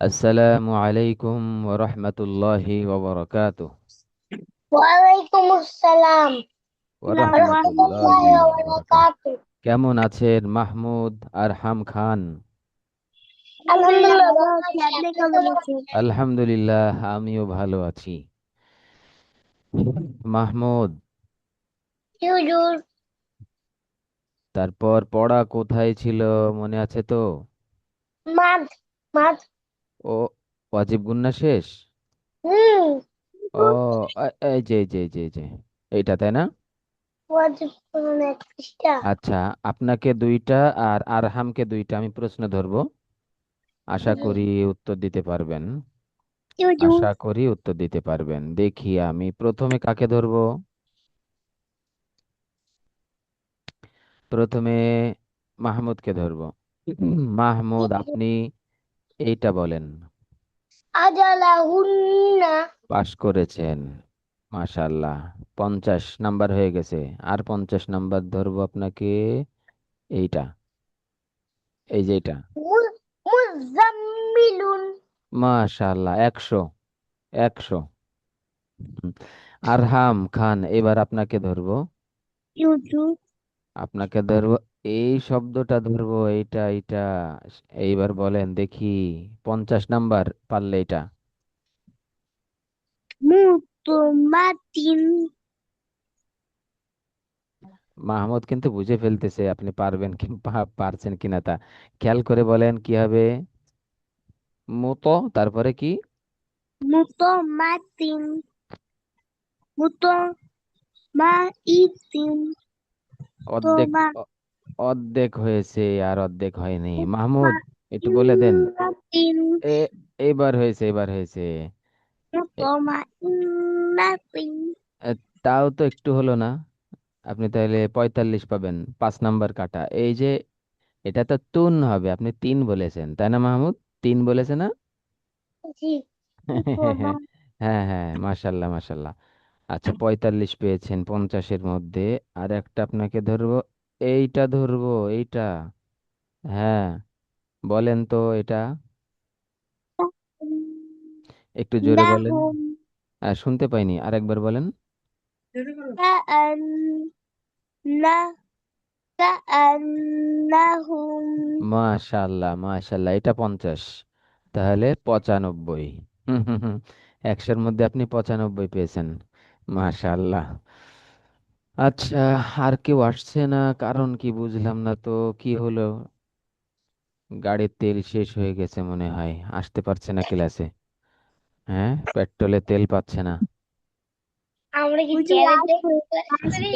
আসসালামু আলাইকুম ওয়া রাহমাতুল্লাহি ওয়া বারাকাতুহু। ওয়ালাইকুম আসসালাম ওয়া রহমতুল্লাহি রাহমাতুল্লাহি ওয়া ওয়া বারাকাতুহু। বারাকাতুহু। কেমন আছেন মাহমুদ আরহাম খান? আলহামদুলিল্লাহ ভালো আছি, আপনি কেমন আছেন? আলহামদুলিল্লাহ, আমিও ভালো আছি। মাহমুদ, জি হুজুর। তারপর পড়া কোথায় ছিল, মনে আছে তো? মাদ মাদ। ও, ওয়াজিব গুন্না শেষ? হুম। ও, এই যে এইটা তাই না? ওয়াজিব কোরআন এক পৃষ্ঠা। আচ্ছা, আপনাকে দুইটা আর আরহামকে দুইটা আমি প্রশ্ন ধরবো। আশা করি উত্তর দিতে পারবেন। জি হুজুর। আশা করি উত্তর দিতে পারবেন। দেখি আমি প্রথমে কাকে ধরবো। প্রথমে মাহমুদকে ধরবো। মাহমুদ, আপনি এইটা বলেন। আজালাহুন্না। পাশ করেছেন, মাশাআল্লাহ। 50 নাম্বার হয়ে গেছে। আর 50 নাম্বার ধরবো আপনাকে। এইটা, এই যে এটা। মুজাম্মিলুন। মাশাআল্লাহ, 100 100। আরহাম খান, এবার আপনাকে ধরবো। জি হুজুর। আপনাকে ধরবো, এই শব্দটা ধরবো, এইটা। এইবার বলেন দেখি, 50 নাম্বার পারলে এটা। মুতমাতিন। মাহমুদ কিন্তু বুঝে ফেলতেছে আপনি পারবেন কি পারছেন কিনা তা। খেয়াল করে বলেন কি হবে। মতো, তারপরে কি? মুতমাতিন। মুতমাইতিন। অর্ধেক তোমা অ- অর্ধেক হয়েছে, আর অর্ধেক হয়নি। মাহমুদ, একটু বলে দেন। মুতমাইন্নাতিন। এ এবার হয়েছে, এবার হয়েছে। এ, মুতমাইন্নাতিন। এ, তাও তো একটু হলো না। আপনি তাহলে 45 পাবেন। 5 নাম্বার কাটা, এই যে। এটা তো তুন হবে, আপনি তিন বলেছেন তাই না মাহমুদ? তিন বলেছে না? জি। মুতমা হ্যাঁ হ্যাঁ, মাশাল্লাহ মাশাল্লাহ। আচ্ছা, 45 পেয়েছেন 50-এর মধ্যে। আর একটা আপনাকে ধরবো, এইটা ধরবো, এইটা। হ্যাঁ, বলেন তো এটা। একটু জোরে বলেন। লাহুম। শুনতে পাইনি, আরেকবার বলেন। কাআন্না কাআন্নাহুম। মাশাল্লাহ মাশাল্লাহ, এটা 50। তাহলে 95। হুম হুম হুম, 100-এর মধ্যে আপনি 95 পেয়েছেন। মাশাল্লাহ। আচ্ছা, আর কেউ আসছে না, কারণ কি বুঝলাম না তো। কি হলো? গাড়ির তেল শেষ হয়ে গেছে মনে হয়, আসতে পারছে না ক্লাসে। হ্যাঁ, পেট্রোলে তেল পাচ্ছে না। আমরা কি চ্যালেঞ্জে ক্লাস করি?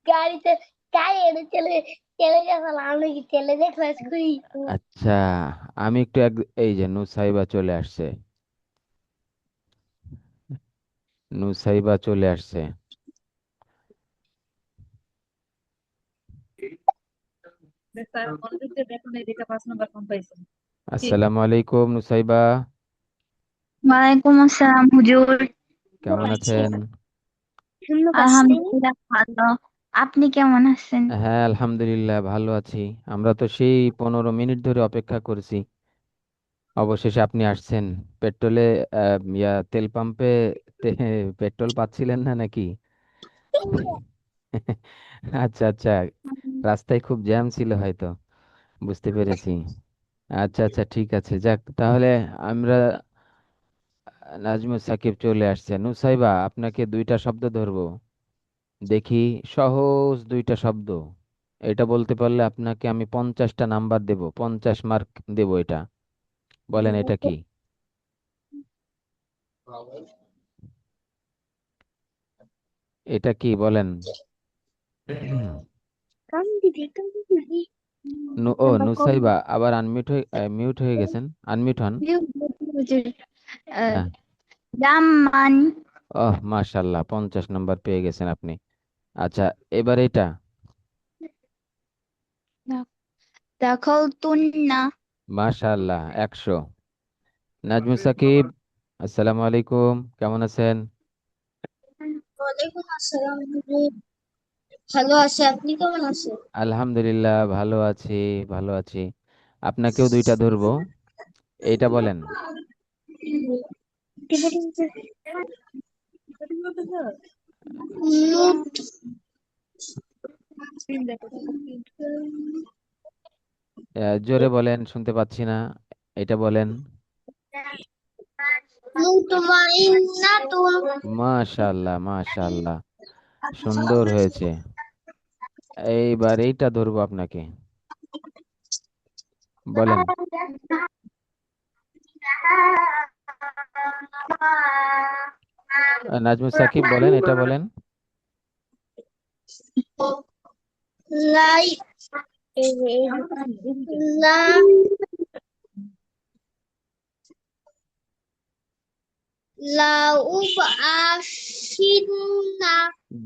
গাড়িতে টায়ারে চলে চলে গেছে, আমরা কি চ্যালেঞ্জে ক্লাস করি? আচ্ছা, আমি একটু এই যে নুসাইবা চলে আসছে। নুসাইবা চলে আসছে। আসসালামু আলাইকুম নুসাইবা, ওয়ালাইকুম আসসালাম হুজুর। কেমন আছেন? শূন্য পাচ্ছি। আলহামদুলিল্লাহ ভালো। আপনি কেমন আছেন? হ্যাঁ, আলহামদুলিল্লাহ ভালো আছি। আমরা তো সেই 15 মিনিট ধরে অপেক্ষা করছি। অবশেষে আপনি আসছেন। পেট্রোলে তেল পাম্পে পেট্রোল পাচ্ছিলেন না নাকি? আচ্ছা আচ্ছা, রাস্তায় খুব জ্যাম ছিল হয়তো। বুঝতে পেরেছি। আচ্ছা আচ্ছা, ঠিক আছে, যাক তাহলে। আমরা নাজমুল সাকিব চলে আসছে। নুসাইবা, আপনাকে দুইটা শব্দ ধরবো। দেখি, সহজ দুইটা শব্দ। এটা বলতে পারলে আপনাকে আমি 50টা নাম্বার দেব, 50 মার্ক দেব এটা। বলেন এটা কি? এটা কি বলেন? কাম দিদি কাম দিদি। নুসাইবা আবার আনমিউট হয়ে মিউট হয়ে গেছেন। আনমিউট হন। হুজুর, আহ, হ্যাঁ। রামমান। ওহ, মাশাল্লাহ, 50 নাম্বার পেয়ে গেছেন আপনি। আচ্ছা, এবার এটা। দাখালতুন্না। মাশাল্লাহ, 100। নাজমুল সাকিব, আসসালামু আলাইকুম, কেমন আছেন? ওয়ালাইকুম আসসালাম হুজুর। ভালো আছে, আপনি কেমন আছেন? আলহামদুলিল্লাহ ভালো আছি, ভালো আছি। আপনাকেও দুইটা ধরবো। এইটা বলেন। জোরে বলেন, শুনতে পাচ্ছি না। এটা বলেন। মাশাআল্লাহ, মাশাআল্লাহ, সুন্দর হয়েছে। এইবার এইটা ধরবো আপনাকে, বলেন। নাজমুস সাকিব বলেন, এটা বলেন। লাই লা লাউব আশিনা।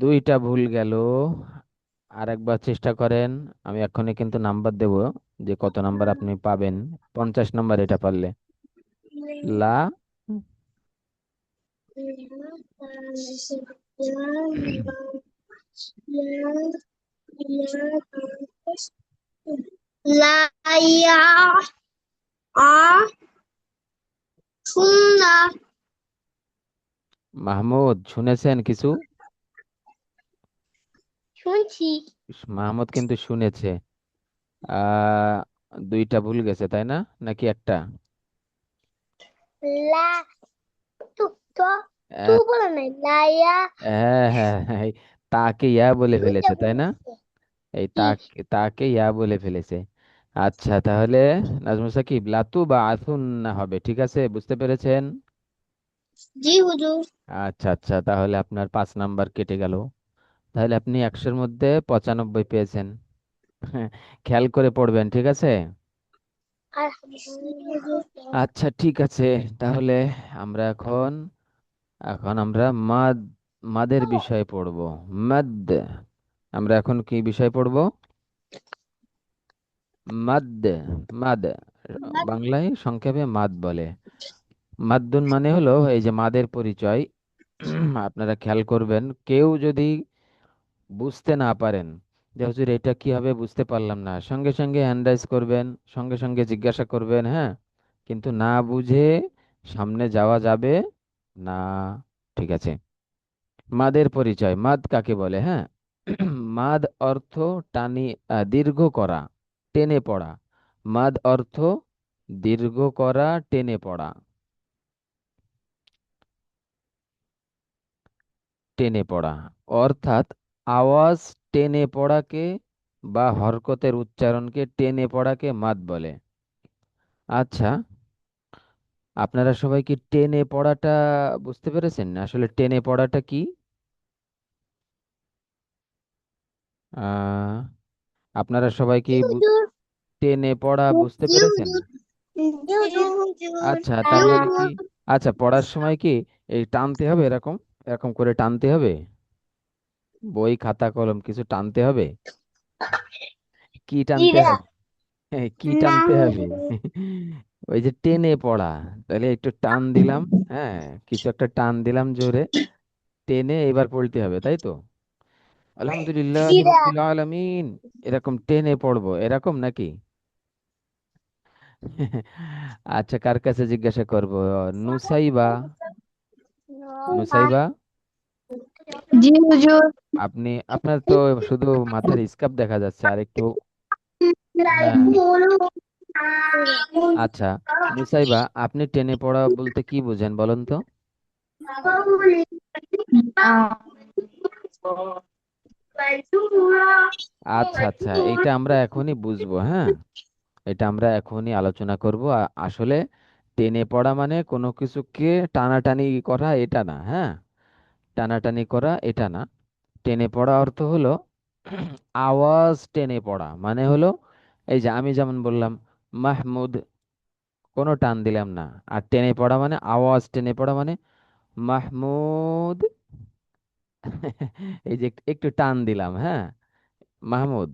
দুইটা ভুল গেল, আর একবার চেষ্টা করেন। আমি এখনই কিন্তু নাম্বার দেব, যে কত নাম্বার আপনি পাবেন। 50 নাম্বার এটা পারলে। লা লাইয়া আ শুননা। মাহমুদ, শুনেছেন কিছু? শুনছি। মাহমুদ কিন্তু শুনেছে। আহ দুইটা ভুল গেছে, তাই না? নাকি একটা? লা তো তো তু আহ, বলে নাই লাইয়া। হ্যাঁ, হ্যাঁ, হ্যাঁ, এই তাকে ইয়া বলে দুইটা ফেলেছে, তাই না? বলেছে এই কি? তাকে ইয়া বলে ফেলেছে। আচ্ছা, তাহলে নাজমুল সাকিব, লাতু বা আথুন না হবে, ঠিক আছে? বুঝতে পেরেছেন? জি হুজুর। আচ্ছা, আচ্ছা, তাহলে আপনার 5 নাম্বার কেটে গেল। তাহলে আপনি 100-এর মধ্যে 95 পেয়েছেন। খেয়াল করে পড়বেন, ঠিক আছে? আলহামদুলিল্লাহ। আচ্ছা, ঠিক আছে। তাহলে আমরা এখন এখন আমরা মাদের বিষয় পড়ব। মাদ। আমরা এখন কি বিষয় পড়ব? মাদ। মাদ, বাংলায় সংক্ষেপে মাদ বলে। মাদ্দুন মানে হলো এই যে মাদের পরিচয়। আপনারা খেয়াল করবেন, কেউ যদি বুঝতে না পারেন যে হুজুর এটা কি হবে বুঝতে পারলাম না, সঙ্গে সঙ্গে হ্যান্ড রাইজ করবেন, সঙ্গে সঙ্গে জিজ্ঞাসা করবেন, হ্যাঁ। কিন্তু না বুঝে সামনে যাওয়া যাবে না। ঠিক আছে। মাদের পরিচয়, মাদ কাকে বলে, হ্যাঁ। মাদ অর্থ টানি দীর্ঘ করা, টেনে পড়া। মাদ অর্থ দীর্ঘ করা, টেনে পড়া। টেনে পড়া অর্থাৎ আওয়াজ টেনে পড়াকে বা হরকতের উচ্চারণকে টেনে পড়াকে মাদ বলে। আচ্ছা, আপনারা সবাই কি টেনে পড়াটা বুঝতে পেরেছেন? আসলে টেনে পড়াটা কি? আহ আপনারা সবাই কি জি হুজুর। টেনে পড়া বুঝতে জি পেরেছেন? হুজুর। জি হুজুর। আচ্ছা, জি তার মানে কি? হুজুর। আচ্ছা, পড়ার সময় কি এই টানতে হবে, এরকম এরকম করে টানতে হবে? বই খাতা কলম কিছু টানতে হবে? কি জি টানতে না। হবে? হ্যাঁ, কি না টানতে হবে? হুজুর। ওই যে টেনে পড়া। তাহলে একটু টান দিলাম, হ্যাঁ, কিছু একটা টান দিলাম জোরে, টেনে এবার পড়তে হবে, তাই তো? আলহামদুলিল্লাহ জি না। রাব্বিল আলামিন, এরকম টেনে পড়বো, এরকম নাকি? আচ্ছা, কার কাছে জিজ্ঞাসা করব? নুসাইবা। নুসাইবা, জি হুজুর। আপনার তো শুধু মাথার স্কার্ফ দেখা যাচ্ছে, আর একটু। হ্যাঁ। আচ্ছা, নুসাইবা, আপনি টেনে পড়া বলতে কি বুঝেন বলেন তো? আচ্ছা, আচ্ছা, এটা আমরা এখনই বুঝবো, হ্যাঁ। এটা আমরা এখনই আলোচনা করব। আসলে টেনে পড়া মানে কোনো কিছুকে টানাটানি করা, এটা না, হ্যাঁ। টানাটানি করা এটা না। টেনে পড়া অর্থ হলো আওয়াজ টেনে পড়া, মানে হলো এই যে আমি যেমন বললাম মাহমুদ, কোনো টান দিলাম না। আর টেনে পড়া মানে আওয়াজ টেনে পড়া মানে মাহমুদ। এই যে একটু টান দিলাম, হ্যাঁ, মাহমুদ।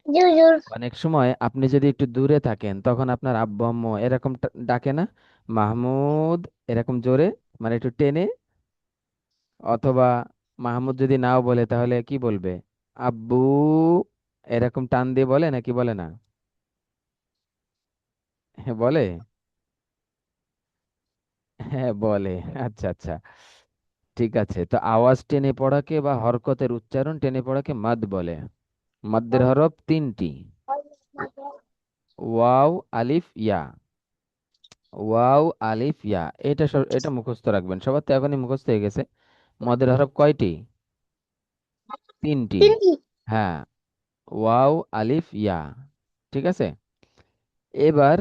জি হুজুর। অনেক সময় আপনি যদি একটু দূরে থাকেন, তখন আপনার আব্বু আম্মু এরকম ডাকে না, মাহমুদ, এরকম জোরে, মানে একটু টেনে। অথবা মাহমুদ যদি নাও বলে, তাহলে কি বলবে? আব্বু, এরকম টান দিয়ে বলে নাকি বলে না? হ্যাঁ, বলে। হ্যাঁ বলে। আচ্ছা আচ্ছা, ঠিক আছে। তো আওয়াজ টেনে পড়াকে বা হরকতের উচ্চারণ টেনে পড়াকে মাদ বলে। মাদ্দের হরফ তিনটি: ওয়াও, আলিফ, ইয়া। ওয়াও, আলিফ, ইয়া। এটা মুখস্থ রাখবেন, সবার তো এখনই মুখস্থ হয়ে গেছে। মদের হরফ কয়টি? তিনটি। তিনটি। হ্যাঁ, ওয়াও, আলিফ, ইয়া। ঠিক আছে। এবার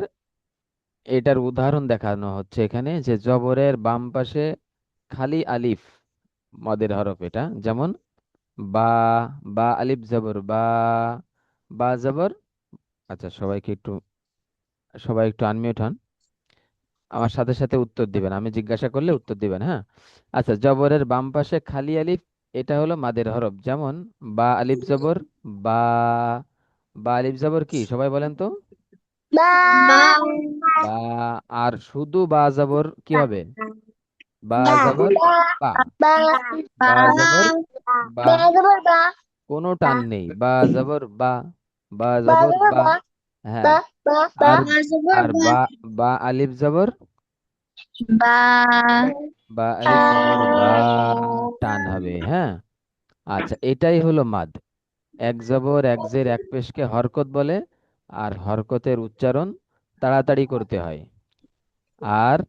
এটার উদাহরণ দেখানো হচ্ছে এখানে, যে জবরের বাম পাশে খালি আলিফ, মদের হরফ এটা। যেমন বা, বা আলিফ জবর বা, বা জবর। আচ্ছা, সবাই একটু আনমিউট হন, আমার সাথে সাথে উত্তর দিবেন, আমি জিজ্ঞাসা করলে উত্তর দিবেন, হ্যাঁ। আচ্ছা, জবরের বাম পাশে খালি আলিফ, এটা হলো মাদের হরফ। যেমন বা আলিফ জবর বা। বা আলিফ জবর কি সবাই বলেন তো? বা বা বা। আর শুধু বা জবর কি হবে? বা বা জবর বা বা। বা বা বা জবর বা। বা জবর বা কোনো টান নেই, বা জবর বা। বা বা জবর জবর বা। বা হ্যাঁ। বা বা বা আর জবর আর বা বা, বা আলিফ জবর বা বা আলিফ জবর বা, টান হবে, হ্যাঁ। আচ্ছা, এটাই হলো মাদ। এক জবর এক জের এক পেশকে হরকত বলে। আর হরকতের উচ্চারণ তাড়াতাড়ি করতে হয়। আর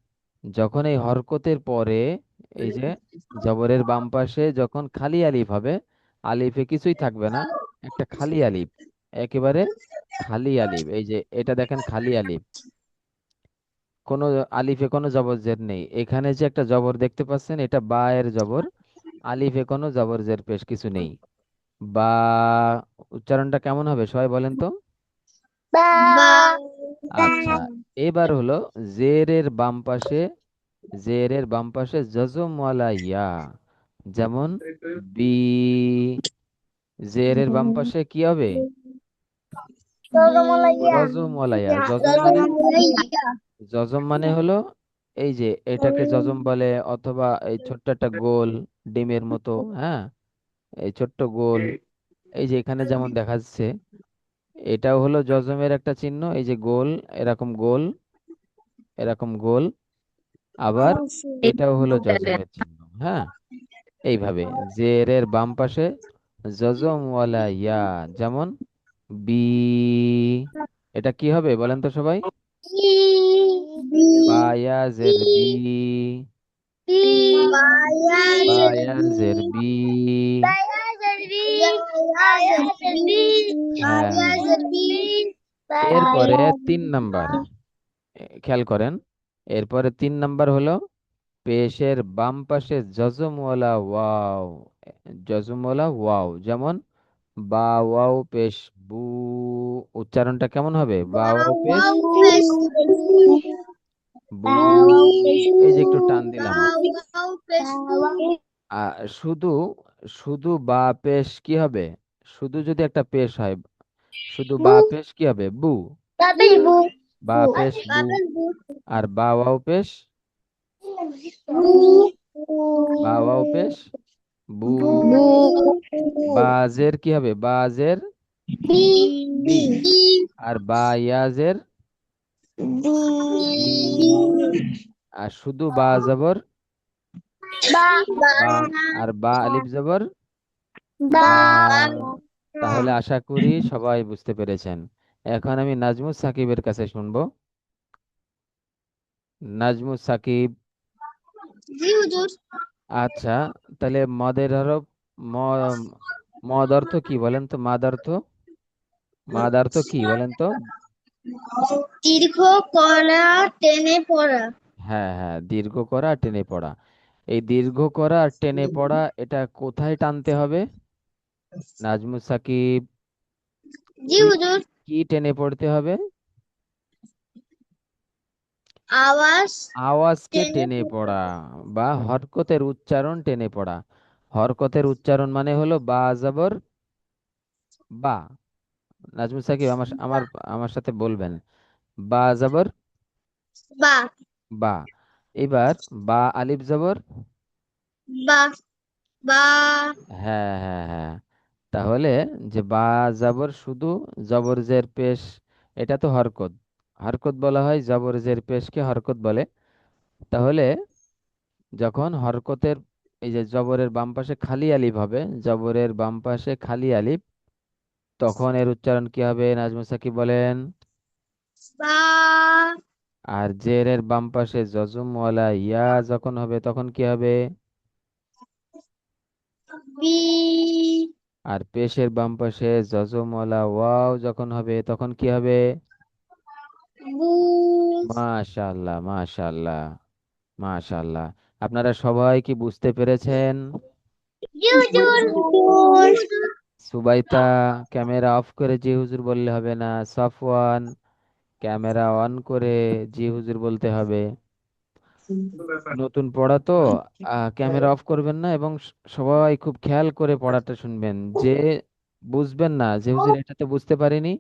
যখন এই হরকতের পরে এই যে জবরের বাম পাশে যখন খালি আলিফ হবে, আলিফে কিছুই থাকবে না, একটা খালি আলিফ, একেবারে খালি আলিফ। এই যে এটা দেখেন, খালি আলিফ, কোনো আলিফে কোনো জবর জের নেই। এখানে যে একটা জবর দেখতে পাচ্ছেন, এটা বা এর জবর। আলিফে কোনো জবর জের পেশ কিছু নেই। বা উচ্চারণটা কেমন হবে সবাই বলেন তো? বা বা আচ্ছা, এবার হলো জেরের বাম পাশে, জেরের বাম পাশে জজমওয়ালা ইয়া। যেমন বি। জেরের বাম পাশে কি হবে? রজমালাইয়া জজমওয়ালা ইয়া। জজম মানে, রজমালাইয়া জজম মানে হলো এই যে এটাকে জজম বলে, অথবা এই ছোট্ট একটা গোল ডিমের মতো, হ্যাঁ, এই ছোট্ট গোল। এই যে এখানে যেমন দেখা যাচ্ছে, এটাও হলো জজমের একটা চিহ্ন। এই যে গোল, এরকম গোল, এরকম গোল। আবার এটাও হলো জজমের চিহ্ন, হ্যাঁ। এইভাবে জেরের বাম পাশে জজমওয়ালা ইয়া। যেমন বি। এটা কি হবে বলেন তো সবাই? বি বায়া জের বি। বায়া বায়া জেরবি জের বি। বায়া জেরবি হ্যাঁ। বায়া জেরবি এরপরে বায়া 3 নাম্বার, খেয়াল করেন। এরপরে 3 নাম্বার হলো পেশের বাম পাশে জজমওয়ালা ওয়াও। জজমওয়ালা ওয়াও। যেমন বা ওয়াও পেশ বু। উচ্চারণটা কেমন হবে? বা ওয়াও পেশ ওয়াও পেশ বু। এই যে একটু টান দিলাম। ওয়াও পেশ শুধু, শুধু বা পেশ কি হবে? শুধু যদি একটা পেশ হয়, শুধু বা পেশ কি হবে? বু। তারপরে বু বা পেশ বু। বাবেল বু আর বা ওয়াও পেশ, বা ওয়াও পেশ বু। বাজের কি হবে? বাজের বি। আর বা ইয়াজের বি। আর শুধু বা জবর বা বা। আর বা আলিফ জবর বা বা। তাহলে আশা করি সবাই বুঝতে পেরেছেন। এখন আমি নাজমুস সাকিবের কাছে শুনবো। নাজমুস সাকিব। জি হুজুর আচ্ছা, তাহলে মদের হরফ ম, মদ অর্থ কি বলেন তো? মাদ অর্থ, মাদ অর্থ কি বলেন তো? দীর্ঘ করা টেনে পড়া হ্যাঁ হ্যাঁ, দীর্ঘ করা আর টেনে পড়া। এই দীর্ঘ করা আর টেনে পড়া, এটা কোথায় টানতে হবে নাজমুস সাকিব? জি কি, হুজুর কি টেনে পড়তে হবে? আওয়াজ আওয়াজকে টেনে টেনে পড়া পড়া বা হরকতের উচ্চারণ টেনে পড়া। হরকতের উচ্চারণ মানে হলো বা জবর বা। নাজমুল সাকিব আমার আমার আমার সাথে বলবেন, বা জবর বা বা। এবার বা আলিফ জবর। বা বা হ্যাঁ হ্যাঁ হ্যাঁ। তাহলে যে বা জবর শুধু, জবর জের পেশ, এটা তো হরকত। হরকত বলা হয়, জবর জের পেশকে হরকত বলে। তাহলে যখন হরকতের এই যে জবরের বাম পাশে খালি আলিফ হবে, জবরের বাম পাশে খালি আলিফ, তখন এর উচ্চারণ কি হবে নাজমুস সাকিব বলেন? বা আর জেরের বাম পাশে জজমওয়ালা ইয়া যখন হবে তখন কি হবে? বি আর পেশের বাম পাশে জজমওয়ালা ওয়াও যখন হবে তখন কি হবে? বু মাশাআল্লাহ, মাশাআল্লাহ, মাশাআল্লাহ। আপনারা সবাই কি বুঝতে পেরেছেন? জুজুর হুজুর সুবাইতা ক্যামেরা অফ করে জি হুজুর বললে হবে না, সাফওয়ান ক্যামেরা অন করে জি হুজুর বলতে হবে। নতুন পড়া তো, ক্যামেরা অফ করবেন না এবং সবাই খুব খেয়াল করে পড়াটা শুনবেন। যে বুঝবেন না যে হুজুর এটাতে বুঝতে পারিনি,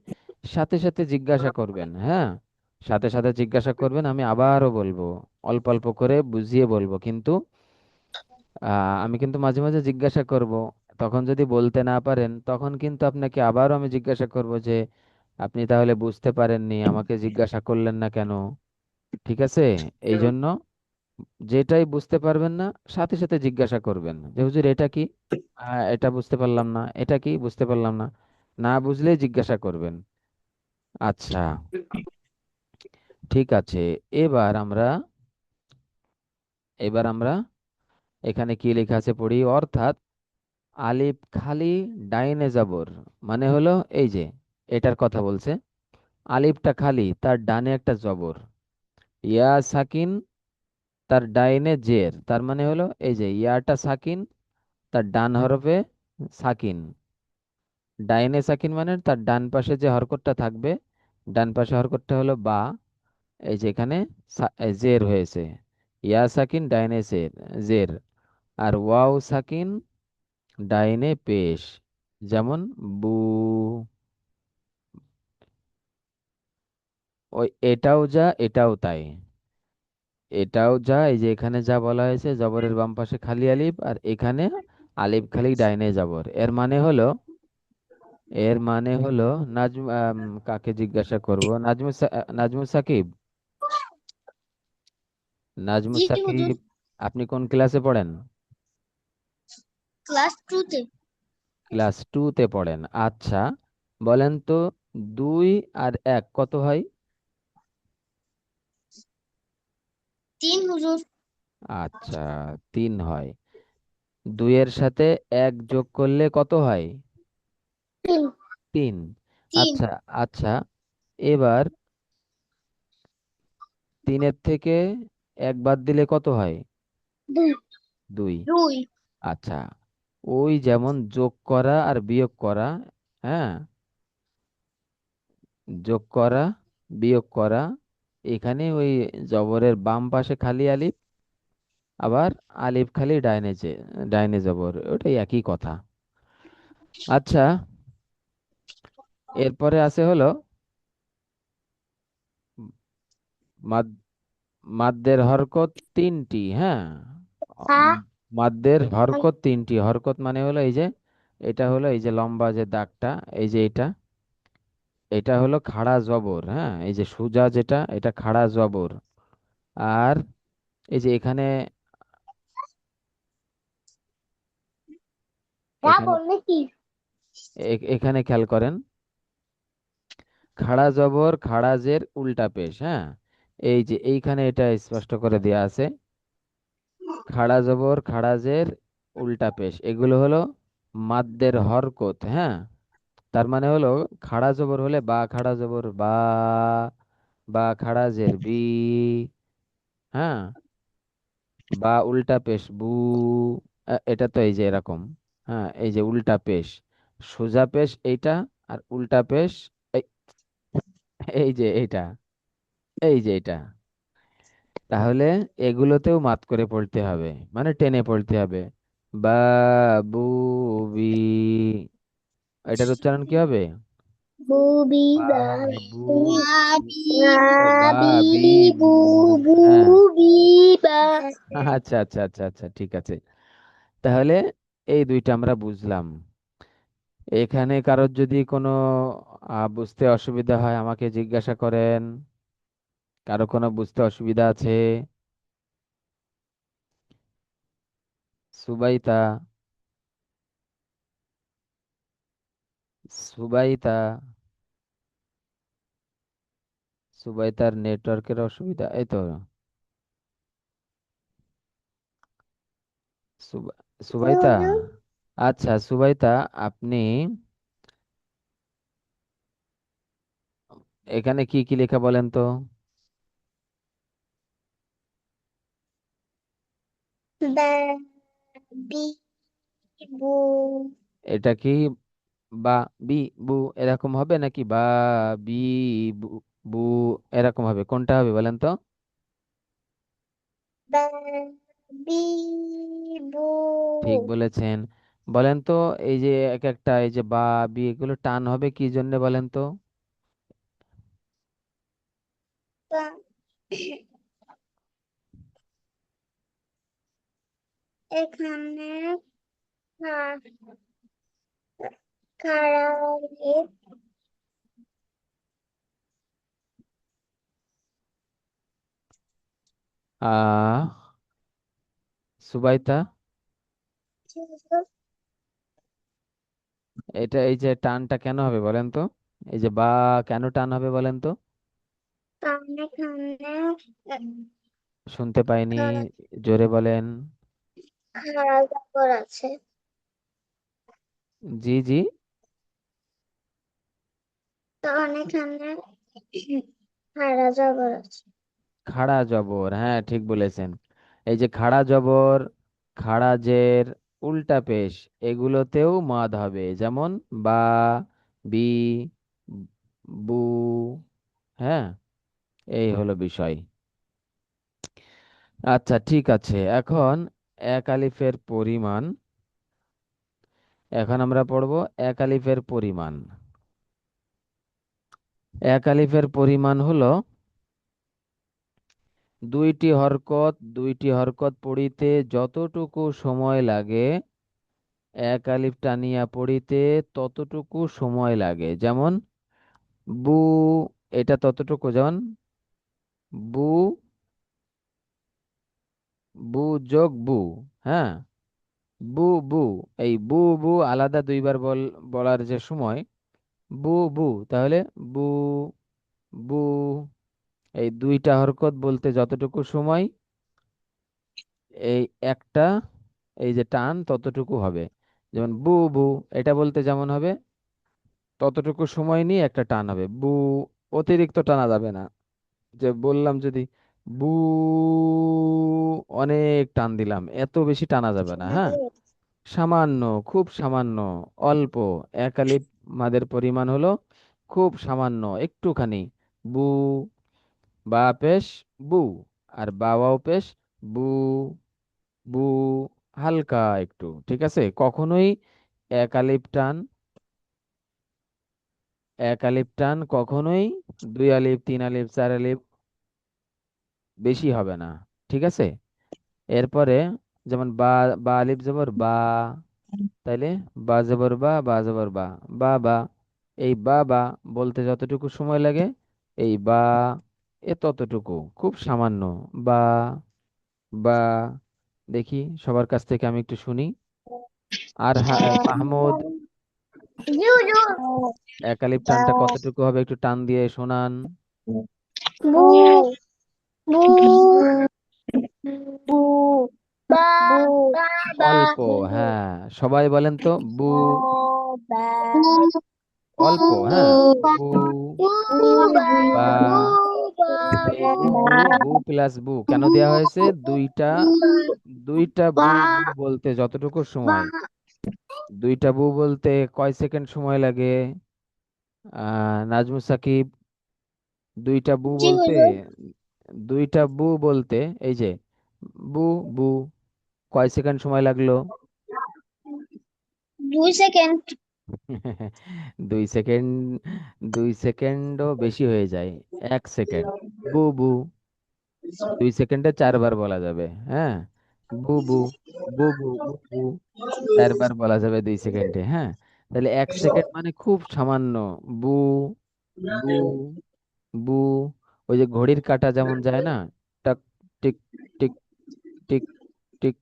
সাথে সাথে জিজ্ঞাসা করবেন, হ্যাঁ, সাথে সাথে জিজ্ঞাসা করবেন, আমি আবারও বলবো, অল্প অল্প করে বুঝিয়ে বলবো কিন্তু। আমি কিন্তু মাঝে মাঝে জিজ্ঞাসা করব, তখন যদি বলতে না পারেন তখন কিন্তু আপনাকে আবারও আমি জিজ্ঞাসা করব যে আপনি তাহলে বুঝতে পারেননি, আমাকে জিজ্ঞাসা করলেন না কেন? ঠিক আছে? এই জন্য যেটাই বুঝতে পারবেন না সাথে সাথে জিজ্ঞাসা করবেন যে হুজুর এটা কি? এটা বুঝতে পারলাম না, এটা কি বুঝতে পারলাম না। না বুঝলে জিজ্ঞাসা করবেন। আচ্ছা, ঠিক আছে। এবার আমরা এবার আমরা এখানে কি লেখা আছে পড়ি। অর্থাৎ আলিফ খালি ডাইনে জবর, মানে হলো এই যে এটার কথা বলছে। আলিফটা খালি, তার ডানে একটা জবর। ইয়া সাকিন, তার ডাইনে জের, তার মানে হলো এই যে ইয়াটা সাকিন, তার ডান হরফে সাকিন। ডাইনে সাকিন মানে তার ডান পাশে যে হরকতটা থাকবে, ডান পাশে হরকতটা হলো বা। এই যে এখানে জের হয়েছে, ইয়া সাকিন ডাইনে জের, জের। আর ওয়াও সাকিন ডাইনে পেশ, যেমন বু। ওই এটাও যা এটাও তাই, এটাও যা এই যে এখানে যা বলা হয়েছে জবরের বাম পাশে খালি আলিফ, আর এখানে আলিফ খালি ডাইনে জবর। এর মানে হলো নাজম কাকে জিজ্ঞাসা করব, নাজমুস সাকিব, নাজমুস জি হুজুর সাকিব, আপনি কোন ক্লাসে পড়েন? ক্লাস 2 তে ক্লাস টু তে পড়েন, আচ্ছা। বলেন তো, 2 আর 1 কত হয়? 3 হুজুর আচ্ছা, 3 হয়। 2-এর সাথে 1 যোগ করলে কত হয়? তিন 3। 3 আচ্ছা, আচ্ছা, এবার 3-এর থেকে 1 বাদ দিলে কত হয়? দুই 2। 2 আচ্ছা, ওই যেমন যোগ করা আর বিয়োগ করা, হ্যাঁ, যোগ করা বিয়োগ করা, এখানে ওই জবরের বাম পাশে খালি আলিফ, আবার আলিফ খালি ডাইনে জবর, ওটাই একই কথা। আচ্ছা, এরপরে আছে হলো মাদ মাদ্দের হরকত 3টি, হ্যাঁ। হ্যাঁ মাদ্দের হরকত 3টি, হরকত মানে হলো এই যে এটা হলো এই যে লম্বা যে দাগটা, এই যে এটা, এটা হলো খাড়া জবর, হ্যাঁ, এই যে সোজা যেটা এটা খাড়া জবর। আর এই যে এখানে যা এখানে বললে কি এখানে খেয়াল করেন, খাড়া জবর খাড়া জের উল্টা পেশ, হ্যাঁ, এই যে এইখানে এটা স্পষ্ট করে দেয়া আছে, খাড়া জবর খাড়া জের উল্টা পেশ, এগুলো হলো মাদ্দের হরকত, হ্যাঁ। তার মানে হলো খাড়া জবর হলে বা খাড়া জবর বা, বা খাড়া জের বি, হ্যাঁ, বা উল্টা পেশ বু। এটা তো এই যে এরকম, হ্যাঁ, এই যে উল্টা পেশ, সোজা পেশ এইটা, আর উল্টা পেশ এই, এই যে এইটা, এই যে এটা। তাহলে এগুলোতেও মাত করে পড়তে হবে, মানে টেনে পড়তে হবে। বা বু বি, এটার উচ্চারণ কি হবে? বুবি বা বু বাবি বা বাবি বি বু, বুবু হ্যাঁ। বিবা আচ্ছা, আচ্ছা, আচ্ছা, আচ্ছা, ঠিক আছে। তাহলে এই দুইটা আমরা বুঝলাম। এখানে কারোর যদি কোনো বুঝতে অসুবিধা হয় আমাকে জিজ্ঞাসা করেন। কারো কোনো বুঝতে অসুবিধা আছে? সুবাইতা, সুবাইতা, সুবাইতার নেটওয়ার্কের অসুবিধা, এই তো। সুবাইতা, আচ্ছা সুবাইতা, আপনি এখানে কি কি লেখা বলেন তো? বা বি বু এটা কি বা বি বু এরকম হবে নাকি বা বি বু বু এরকম হবে? কোনটা হবে বলেন তো? বা বি বু ঠিক বলেছেন। বলেন তো, এই যে এক একটা এই যে বা বি এগুলো টান হবে কি জন্য বলেন তো? বা এখানে খাড়ারে সুবাইতা, এটা এই যে টানটা কেন হবে বলেন তো? এই যে বা কেন টান হবে বলেন তো? এখানে শুনতে পাইনি, জোরে বলেন। খাড়া জবর আছে। জি জি। তখন এখানে খাড়া জবর আছে। খাড়া জবর, হ্যাঁ ঠিক বলেছেন। এই যে খাড়া জবর, খাড়া জের, উল্টা পেশ, এগুলোতেও মাদ হবে, যেমন বা, বি, বু। হ্যাঁ, এই হলো বিষয়। আচ্ছা ঠিক আছে, এখন এক আলিফের পরিমাণ, এখন আমরা পড়ব এক আলিফের পরিমাণ। এক আলিফের পরিমাণ হলো দুইটি হরকত পড়িতে যতটুকু সময় লাগে, এক আলিফ টানিয়া পড়িতে ততটুকু সময় লাগে। যেমন বু, এটা ততটুকু, যেমন বু, বু যোগ বু। হ্যাঁ, বু বু, এই বু বু আলাদা দুইবার বলার যে সময়, বু বু, তাহলে বু বু, এই দুইটা হরকত বলতে যতটুকু সময়, এই একটা এই যে টান ততটুকু হবে। যেমন বু বু, এটা বলতে যেমন হবে, ততটুকু সময় নিয়ে একটা টান হবে বু, অতিরিক্ত টানা যাবে না। যে বললাম যদি বু, অনেক টান দিলাম, এত বেশি টানা যাবে না। হ্যাঁ, সামান্য, খুব সামান্য, অল্প। এক আলিফ মাদের পরিমাণ হলো খুব সামান্য, একটুখানি। বু, বা পেশ বু, আর বাওয়াও পেশ বু, বু, হালকা একটু, ঠিক আছে। কখনোই এক আলিফ টান, এক আলিফ টান কখনোই দুই আলিফ, তিন আলিফ, চার আলিফ বেশি হবে না, ঠিক আছে। এরপরে যেমন বা, বা আলিফ জবর বা, তাইলে বা জবর বা, বা জবর বা, বা বা, এই বা বা বলতে যতটুকু সময় লাগে, এই বা এ ততটুকু, খুব সামান্য। বা, বা, দেখি সবার কাছ থেকে আমি একটু শুনি। আর মাহমুদ, জু জু এক আলিফ টানটা কতটুকু হবে একটু টান দিয়ে শোনান। বু বু বু বা বা বা অল্প, হ্যাঁ, সবাই বলেন তো বু, বা অল্প, হ্যাঁ, বু, বা, এই বু বু, বু প্লাস বু কেন দেয়া হয়েছে? দুইটা, দুইটা বু বু বলতে যতটুকু সময়, দুইটা বু বলতে কয় সেকেন্ড সময় লাগে? নাজমুস সাকিব, দুইটা বু জি বলতে, হুজুর। দুইটা বু বলতে এই যে বু বু, কয় সেকেন্ড সময় লাগলো? 2 সেকেন্ড। 2 সেকেন্ড, 2 সেকেন্ডও বেশি হয়ে যায়। 1 সেকেন্ড। বু বু, 2 সেকেন্ডে 4 বার বলা যাবে। হ্যাঁ, বু বু, বু বু বু বু, 4 বার বলা যাবে 2 সেকেন্ডে। হ্যাঁ, তাহলে 1 সেকেন্ড মানে খুব সামান্য। বু বু বু, ওই যে ঘড়ির কাঁটা যেমন যায় না, টাক টিক টিক টিক টিক,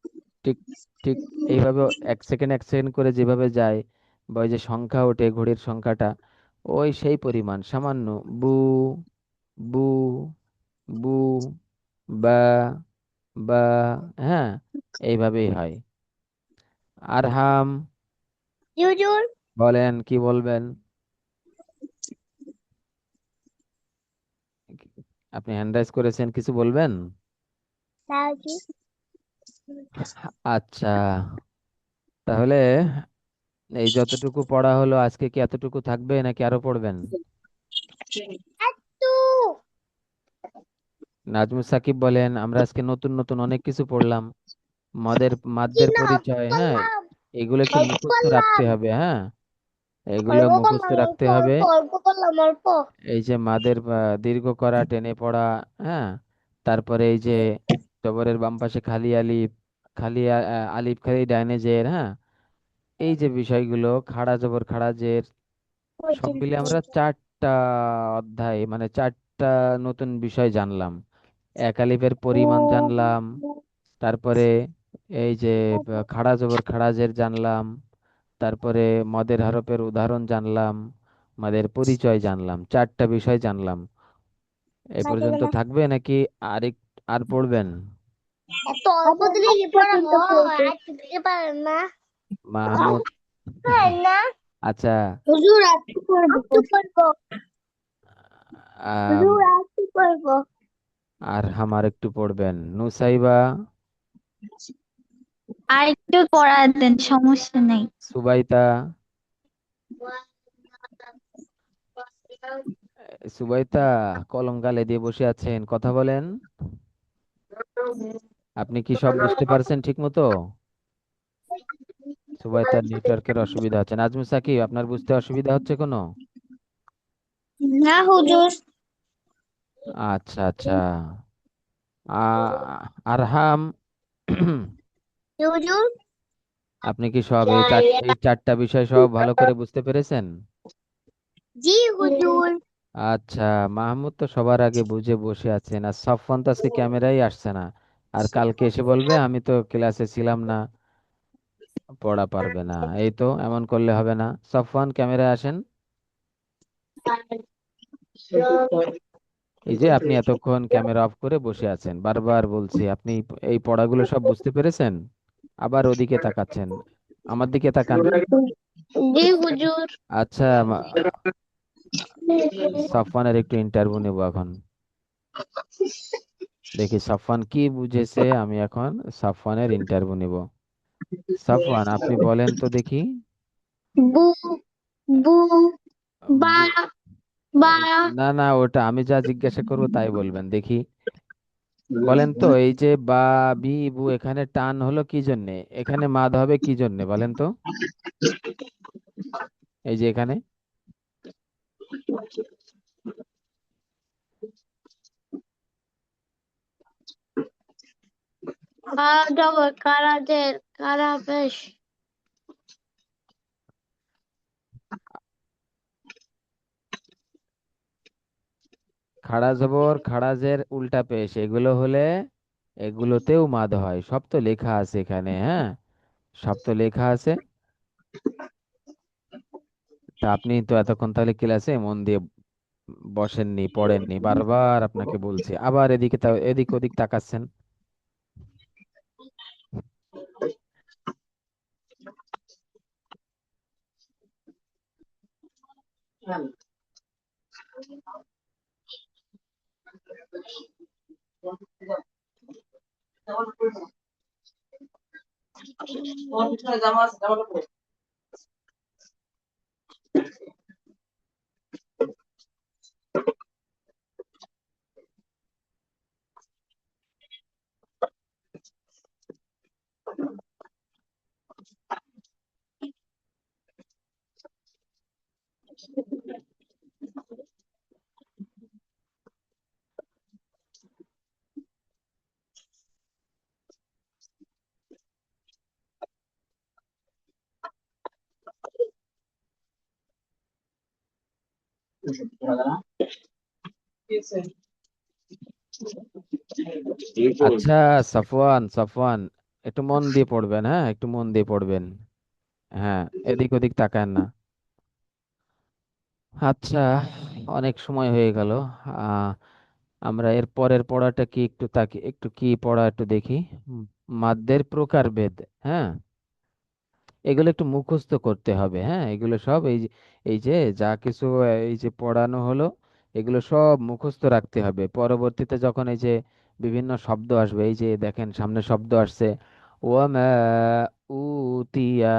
ঠিক ঠিক এইভাবে এক সেকেন্ড এক সেকেন্ড করে যেভাবে যায়, বা ওই যে সংখ্যা ওঠে ঘড়ির সংখ্যাটা, ওই সেই পরিমাণ সামান্য। বু বু বু, বা বা, হ্যাঁ, এইভাবেই হয়। আরহাম, হুজুর বলেন কি বলবেন? আপনি হ্যান্ড রাইজ করেছেন, কিছু বলবেন? দাদি আচ্ছা, তাহলে এই যতটুকু পড়া হলো আজকে, কি এতটুকু থাকবে নাকি আরো পড়বেন? তু নাজমুস সাকিব বলেন, আমরা আজকে নতুন নতুন অনেক কিছু পড়লাম। কি মাদের না পরিচয়, হ্যাঁ, করলাম এগুলো একটু অল্প মুখস্থ রাখতে করলাম হবে, হ্যাঁ, এগুলো অল্প মুখস্থ করলাম রাখতে হবে। অল্প করলাম অল্প এই যে মাদের দীর্ঘ করা, টেনে পড়া, হ্যাঁ, তারপরে এই যে জবরের বাম পাশে খালি আলিফ, আলিফ খালি ডাইনে জের, হ্যাঁ, এই যে বিষয়গুলো, খাড়া জবর খাড়া জের, সব মিলে আমরা চারটা অধ্যায়, মানে চারটা নতুন বিষয় জানলাম। এক আলিফের পরিমাণ জানলাম, তারপরে এই যে খাড়া জবর খাড়া জের জানলাম, তারপরে মদের হরফের উদাহরণ জানলাম, মাদের পরিচয় জানলাম, চারটা বিষয় জানলাম। এই পর্যন্ত থাকবে নাকি আর পড়বেন? এত অল্প দিলে কি পড়া হয় আর দিতে পারেন না মাহমুদ, পারেন না আচ্ছা, হুজুর একটু করবো। একটু করবো আম, হুজুর একটু করবো আর আমার একটু পড়বেন। নুসাইবা, আর একটু পড়া দেন, সমস্যা নেই। সুবাইতা, সুবাইতা, কলম গালে দিয়ে বসে আছেন, কথা বলেন। আপনি কি সব বুঝতে পারছেন ঠিক মতো? সুবাইতার নেটওয়ার্কের অসুবিধা হচ্ছে। নাজমুস সাকিব, আপনার বুঝতে অসুবিধা হচ্ছে কোনো? না হুজুর। আচ্ছা আচ্ছা। আরহাম, হুজুর আপনি কি সব এই চারটা বিষয় সব ভালো করে বুঝতে পেরেছেন? জি হুজুর আচ্ছা, মাহমুদ তো সবার আগে বুঝে বসে আছেন, আর সফওয়ান তো আজকে ক্যামেরাই আসছে না। আর কালকে এসে বলবে আমি তো ক্লাসে ছিলাম না, পড়া পারবে না। এই তো এমন করলে হবে না। সফওয়ান, ক্যামেরায় আসেন। এই যে আপনি এতক্ষণ ক্যামেরা অফ করে বসে আছেন, বারবার বলছি, আপনি এই পড়াগুলো সব বুঝতে পেরেছেন? আবার ওদিকে তাকাচ্ছেন, আমার দিকে তাকান। জি হুজুর আচ্ছা, সাফওয়ানের একটু ইন্টারভিউ নেব এখন। দেখি সাফওয়ান কি বুঝেছে, আমি এখন সাফওয়ানের ইন্টারভিউ নেব। সাফওয়ান, আপনি বলেন তো দেখি। বু বু বা বু- বা না না, ওটা আমি যা জিজ্ঞাসা করবো তাই বলবেন দেখি। বলেন তো, এই যে বা, বি, বু, এখানে টান হলো কি জন্যে, এখানে মাদ হবে কি জন্যে, বলেন তো। এই যে এখানে, জবর কারাজের কারা বেশ খাড়া জবর খাড়া জের উল্টা পেশ, এগুলো হলে এগুলোতেও মাদ হয়, সব তো লেখা আছে এখানে, হ্যাঁ, সব তো লেখা আছে। তা আপনি তো এতক্ষণ তাহলে ক্লাসে মন দিয়ে বসেননি, পড়েননি, বারবার আপনাকে বলছি, আবার এদিক ওদিক তাকাচ্ছেন। আচ্ছা, সাফওয়ান, সাফওয়ান, একটু মন দিয়ে পড়বেন, হ্যাঁ, একটু মন দিয়ে পড়বেন। হ্যাঁ, এদিক ওদিক তাকান না। আচ্ছা, অনেক সময় হয়ে গেল। আহ আমরা এর পরের পড়াটা কি একটু একটু কি পড়া একটু দেখি। উম, মাধ্যের প্রকারভেদ। হ্যাঁ, এগুলো একটু মুখস্থ করতে হবে। হ্যাঁ, এগুলো সব এই যে যা কিছু এই যে পড়ানো হলো, এগুলো সব মুখস্থ রাখতে হবে। পরবর্তীতে যখন এই যে বিভিন্ন শব্দ আসবে, এই যে দেখেন সামনে শব্দ আসছে ওয়ামা উতিয়া,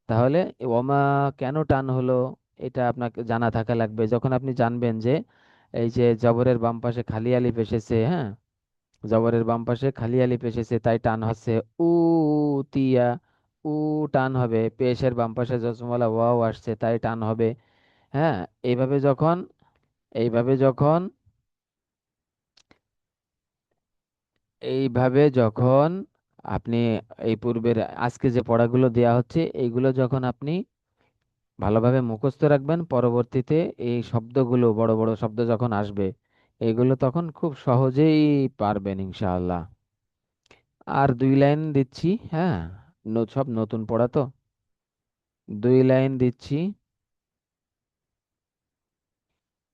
তাহলে ওয়ামা কেন টান হলো এটা আপনাকে জানা থাকা লাগবে। যখন আপনি জানবেন যে এই যে জবরের বাম পাশে খালি আলিফ এসেছে, হ্যাঁ, জবরের বাম পাশে খালি আলিফ এসেছে তাই টান হচ্ছে উ তিয়া, উ টান হবে। পেশের বাম পাশে জজমওয়ালা ওয়াও আসছে তাই টান হবে। হ্যাঁ, এইভাবে যখন এইভাবে যখন এইভাবে যখন আপনি এই পূর্বের আজকে যে পড়াগুলো দেয়া হচ্ছে এইগুলো যখন আপনি ভালোভাবে মুখস্থ রাখবেন, পরবর্তীতে এই শব্দগুলো বড় বড় শব্দ যখন আসবে এগুলো তখন খুব সহজেই পারবেন ইনশাআল্লাহ। আর 2 লাইন দিচ্ছি, হ্যাঁ, সব নতুন পড়া তো। 2 লাইন দিচ্ছি,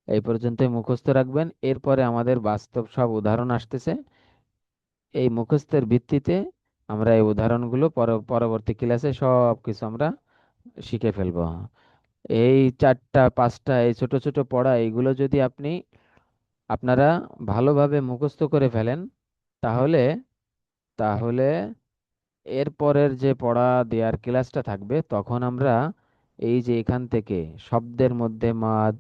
এই পর্যন্তই মুখস্থ রাখবেন। এরপরে আমাদের বাস্তব সব উদাহরণ আসতেছে, এই মুখস্থের ভিত্তিতে আমরা এই উদাহরণগুলো পরবর্তী ক্লাসে সব কিছু আমরা শিখে ফেলবো। এই 4টা 5টা এই ছোট ছোট পড়া এইগুলো যদি আপনারা ভালোভাবে মুখস্থ করে ফেলেন, তাহলে তাহলে এর পরের যে পড়া দেওয়ার ক্লাসটা থাকবে তখন আমরা এই যে এখান থেকে শব্দের মধ্যে মদ,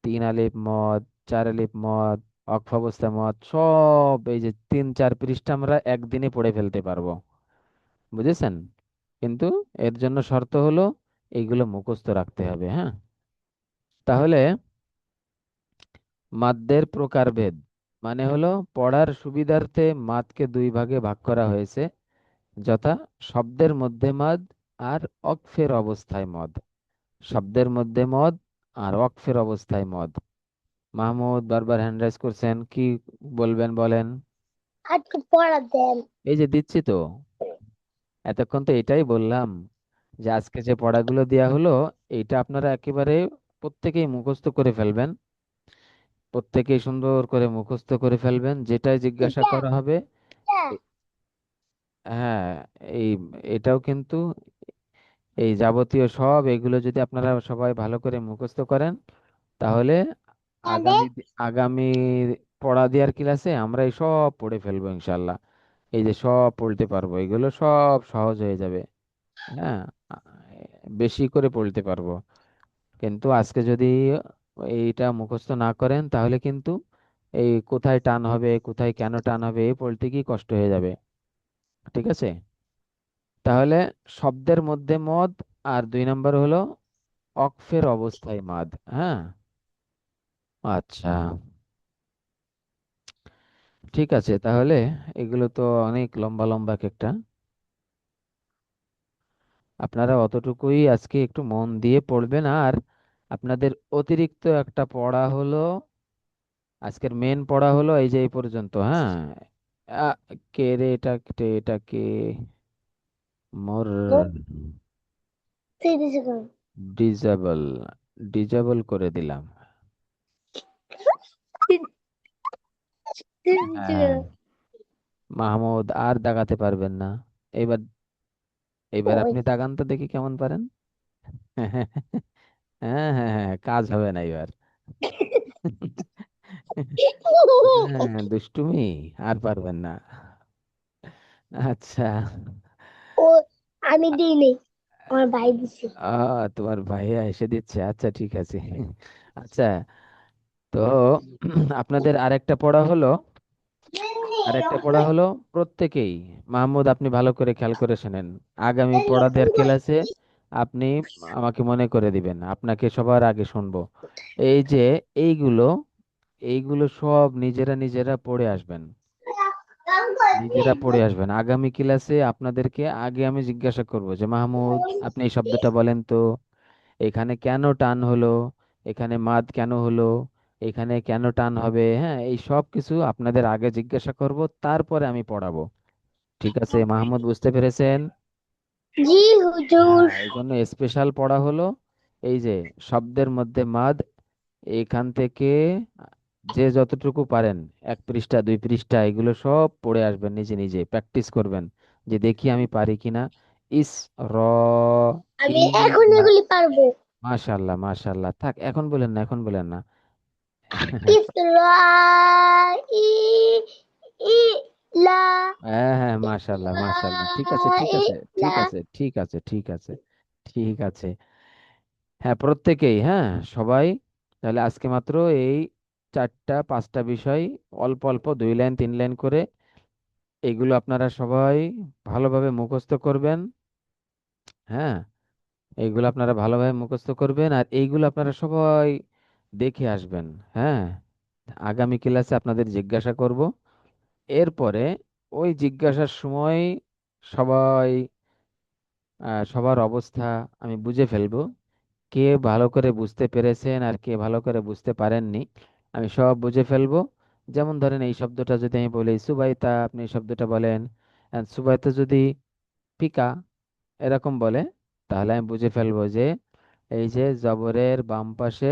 3 আলিফ মদ, 4 আলিফ মদ, অক্ফ অবস্থা মদ, সব এই যে 3 4 পৃষ্ঠা আমরা একদিনে পড়ে ফেলতে পারবো। বুঝেছেন? কিন্তু এর জন্য শর্ত হলো এইগুলো মুখস্থ রাখতে হবে। হ্যাঁ, তাহলে মাদ্দের প্রকারভেদ মানে হলো পড়ার সুবিধার্থে মাদকে 2 ভাগে ভাগ করা হয়েছে, যথা শব্দের মধ্যে মদ আর অক্ফের অবস্থায় মদ। শব্দের মধ্যে মদ আর ওয়াকফের অবস্থায় মদ। মাহমুদ বারবার হ্যান্ড রাইজ করছেন, কি বলবেন বলেন? আজকে পড়া দেন। এই যে দিচ্ছি তো, এতক্ষণ তো এটাই বললাম যে আজকে যে পড়াগুলো দেয়া হলো এটা আপনারা একেবারে প্রত্যেকেই মুখস্থ করে ফেলবেন। প্রত্যেকেই সুন্দর করে মুখস্থ করে ফেলবেন, যেটাই জিজ্ঞাসা এটা করা হবে। এটা এ- হ্যাঁ, এই এটাও কিন্তু এই যাবতীয় সব এগুলো যদি আপনারা সবাই ভালো করে মুখস্থ করেন, তাহলে তাহলে আগামী পড়া দেওয়ার ক্লাসে আমরা এই সব পড়ে ফেলবো ইনশাল্লাহ। এই যে সব পড়তে পারবো, এগুলো সব সহজ হয়ে যাবে। হ্যাঁ, আ- বেশি করে পড়তে পারবো। কিন্তু আজকে যদি এইটা মুখস্থ না করেন তাহলে কিন্তু এই কোথায় টান হবে কোথায় কেন টান হবে এই পড়তে কি কষ্ট হয়ে যাবে। ঠিক আছে? তাহলে শব্দের মধ্যে মদ, আর 2 নম্বর হলো অক্ফের অবস্থায় মাদ। হ্যাঁ, আচ্ছা, ঠিক আছে। তাহলে এগুলো তো অনেক লম্বা লম্বা এক একটা, আপনারা অতটুকুই আজকে একটু মন দিয়ে পড়বেন। আর আপনাদের অতিরিক্ত একটা পড়া হলো, আজকের মেন পড়া হলো এই যে এই পর্যন্ত। হ্যাঁ, আ, কে রে এটা কে মোর ডিজেবল ডিজেবল করে দিলাম। হ্যাঁ, মাহমুদ আর দাগাতে পারবেন না। এবার এবার ওই আপনি দাগান তো দেখি কেমন পারেন। হ্যাঁ হ্যাঁ হ্যাঁ, কাজ হবে না এবার। হ্যাঁ, দুষ্টুমি আর পারবেন না। আচ্ছা, ও আমি দিইনি, আমার ভাই দিছে। তোমার ভাইয়া এসে দিচ্ছে, আচ্ছা ঠিক আছে। আচ্ছা, তো আপনাদের আরেকটা পড়া হলো প্রত্যেকেই, মাহমুদ আপনি ভালো করে খেয়াল করে শোনেন, আগামী পড়া দেওয়ার ক্লাসে আপনি আমাকে মনে করে দিবেন, আপনাকে সবার আগে শুনবো। এই যে এইগুলো এইগুলো সব নিজেরা নিজেরা পড়ে আসবেন। নিজেরা পড়ে আসবেন আগামী ক্লাসে। আপনাদেরকে আগে আমি জিজ্ঞাসা করব যে মাহমুদ আপনি এই শব্দটা বলেন তো, এখানে কেন টান হলো, এখানে মাদ কেন হলো, এখানে কেন টান হবে। হ্যাঁ, এই সব কিছু আপনাদের আগে জিজ্ঞাসা করব, তারপরে আমি পড়াবো। ঠিক আছে মাহমুদ, বুঝতে পেরেছেন? জি হুজুর। হ্যাঁ, এই জন্য স্পেশাল পড়া হলো এই যে শব্দের মধ্যে মাদ, এইখান থেকে যে যতটুকু পারেন 1 পৃষ্ঠা 2 পৃষ্ঠা এগুলো সব পড়ে আসবেন, নিজে নিজে প্র্যাকটিস করবেন যে দেখি আমি পারি কিনা। ইস, র, ই, আমি এখন লা। এগুলি পারবো। মাশাল্লাহ মাশাল্লাহ, থাক এখন বলেন না, এখন বলেন না। ইসরাইলা হ্যাঁ হ্যাঁ, মাশাল্লাহ মাশাল্লাহ, ঠিক আছে ঠিক আছে ঠিক ইসরাইলা। আছে ঠিক আছে ঠিক আছে ঠিক আছে। হ্যাঁ প্রত্যেকেই, হ্যাঁ সবাই। তাহলে আজকে মাত্র এই 4টা 5টা বিষয়, অল্প অল্প 2 লাইন 3 লাইন করে, এগুলো আপনারা সবাই ভালোভাবে মুখস্থ করবেন। হ্যাঁ, এইগুলো আপনারা ভালোভাবে মুখস্থ করবেন আর এইগুলো আপনারা সবাই দেখে আসবেন। হ্যাঁ, আগামী ক্লাসে আপনাদের জিজ্ঞাসা করব, এরপরে ওই জিজ্ঞাসার সময় সবাই সবার অবস্থা আমি বুঝে ফেলবো, কে ভালো করে বুঝতে পেরেছেন আর কে ভালো করে বুঝতে পারেননি, আমি সব বুঝে ফেলবো। যেমন ধরেন এই শব্দটা যদি আমি বলি সুবাইতা, আপনি এই শব্দটা বলেন, and সুবাইতা যদি ফিকা এরকম বলে, তাহলে আমি বুঝে ফেলবো যে এই যে জবরের বাম পাশে,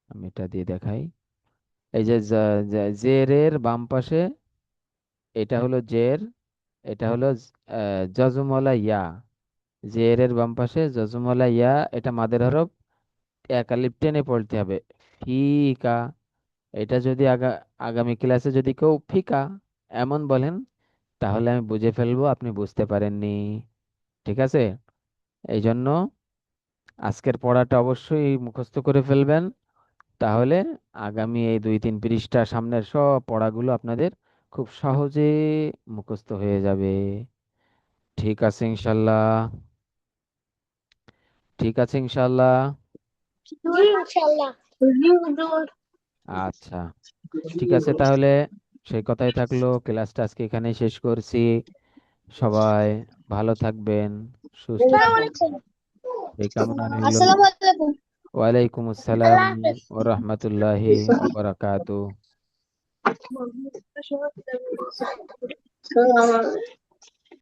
আমি এটা দিয়ে দেখাই, এই যে জেরের বাম পাশে এটা হলো জের, এটা হলো জজমলা ইয়া, জেরের বাম পাশে জজমলা ইয়া, এটা মাদের হরফ, এক আলিফ টেনে পড়তে হবে, ফিকা। এটা যদি আগামী ক্লাসে যদি কেউ ফিকা এমন বলেন, তাহলে আমি বুঝে ফেলবো আপনি বুঝতে পারেননি। ঠিক আছে, এই জন্য আজকের পড়াটা অবশ্যই মুখস্থ করে ফেলবেন, তাহলে আগামী এই 2-3 পৃষ্ঠা সামনের সব পড়াগুলো আপনাদের খুব সহজে মুখস্থ হয়ে যাবে। ঠিক আছে ইনশাল্লাহ, ঠিক আছে ইনশাল্লাহ। জি ইনশাল্লাহ। জি হুজুর। আচ্ছা, ঠিক আছে তাহলে, সেই কথাই থাকলো, ক্লাসটা আজকে এখানেই শেষ করছি। সবাই ভালো থাকবেন, সুস্থ আসসালামু থাকবেন, আলাইকুম। এই কামনা রইল। আসসালামু আলাইকুম। ওয়ালাইকুম আসসালাম আল্লাহ হাফেজ। ওয়া রাহমাতুল্লাহি ওয়া বারাকাতুহু।